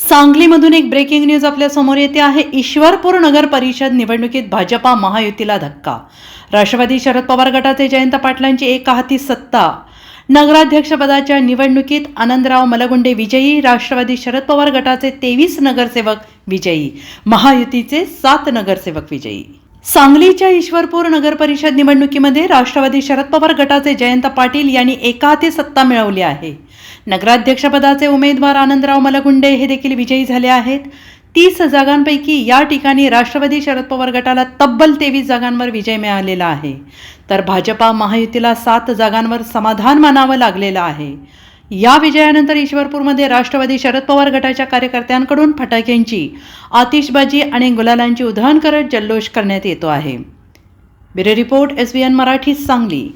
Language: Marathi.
सांगलीमधून एक ब्रेकिंग न्यूज आपल्या समोर येते आहे। ईश्वरपूर नगर परिषद निवडणुकीत भाजपा महायुतीला धक्का। राष्ट्रवादी शरद पवार गटाचे जयंत पाटलांची एकहाती सत्ता। नगराध्यक्षपदाच्या निवडणुकीत आनंदराव मलगुंडे विजयी। राष्ट्रवादी शरद पवार गटाचे 23 नगरसेवक विजयी, महायुतीचे 7 नगरसेवक विजयी। सांगलीच्या ईश्वरपूर नगर परिषद निवडणुकीमध्ये राष्ट्रवादी शरद पवार गटाचे जयंत पाटील यांनी एकहाती सत्ता मिळवली आहे। नगराध्यक्षपदाचे उमेदवार आनंदराव मलगुंडे हे देखील विजयी झाले आहेत। 30 जागांपैकी या ठिकाणी राष्ट्रवादी शरद पवार गटाला तब्बल 23 जागांवर विजय मिळालेला आहे, तर भाजपा महायुतीला 7 जागांवर समाधान मानावं लागलेलं आहे। या विजयानंतर ईश्वरपूरमध्ये राष्ट्रवादी शरद पवार गटाच्या कार्यकर्त्यांकडून फटाक्यांची, आतिषबाजी आणि गुलालांची उधळण करत जल्लोष करण्यात येतो आहे। Bureau report SBN Marathi, Sangli.